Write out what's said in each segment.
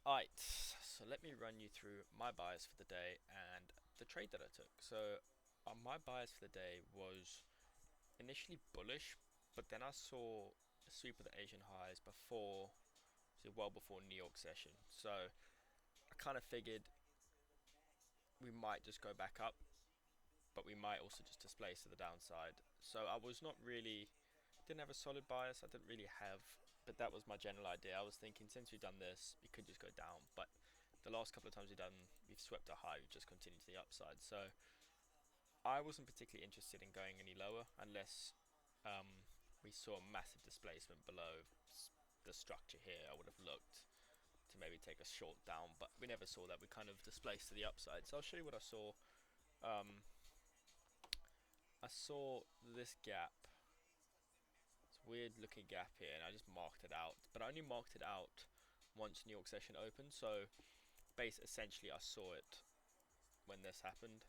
Alright, so let me run you through my bias for the day and the trade that I took. My bias for the day was initially bullish, but then I saw a sweep of the Asian highs well before New York session. So I kind of figured we might just go back up, but we might also just displace to the downside. So I was not really, didn't have a solid bias. I didn't really have, but that was my general idea. I was thinking since we've done this, we could just go down, but the last couple of times we've swept a high, we've just continued to the upside. So I wasn't particularly interested in going any lower unless um, we saw a massive displacement below the structure here. I would have looked to maybe take a short down, but we never saw that. We kind of displaced to the upside. So I'll show you what I saw. Um, I saw this gap. It's a weird looking gap here, and I just marked it out. But I only marked it out once New York session opened. So essentially, I saw it when this happened.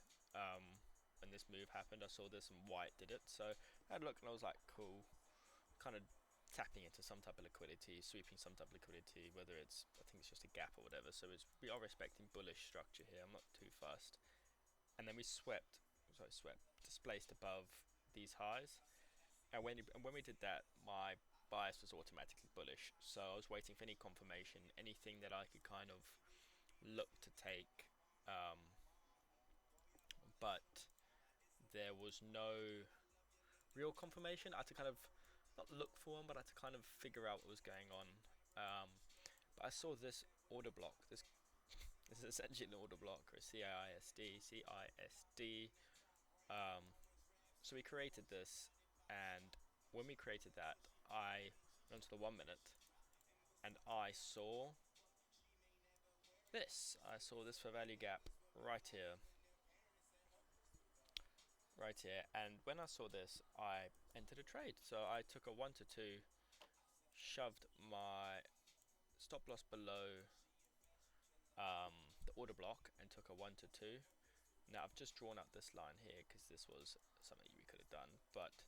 When this move happened, I saw this and white did it. So I had a look and I was like, cool. Kind of tapping into some type of liquidity, sweeping some type of liquidity, whether I think it's just a gap or whatever. So we are respecting bullish structure here. I'm not too fussed. And then displaced above these highs. And when we did that, my bias was automatically bullish. So I was waiting for any confirmation, anything that I could kind of look to take. Um, but there was no real confirmation. I had to kind of not look for one, but I had to kind of figure out what was going on. Um, but I saw this order block. This is essentially an order block or a CISD. Um, so we created this, and when we created that, I went to the 1 minute, and I saw this. I saw this for value gap right here, right here. And when I saw this, I entered a trade. So I took a 1 to 2, shoved my stop loss below the order block, and took a 1 to 2. Now I've just drawn out this line here because this was something we could have done, but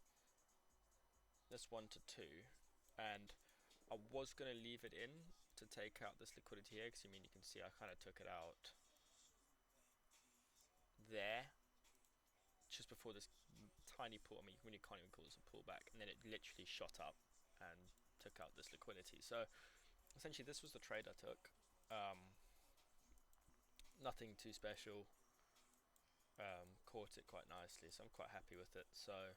this 1 to 2, and I was going to leave it in to take out this liquidity here, because you can see I kind of took it out there just before this tiny pull. I mean, you can't even call this a pullback, and then it literally shot up and took out this liquidity. So essentially this was the trade I took. Nothing too special. Caught it quite nicely, so I'm quite happy with it. So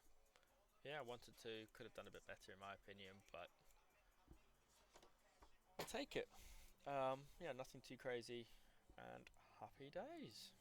yeah, I wanted to, could have done a bit better in my opinion, but I'll take it. Yeah, nothing too crazy, and happy days.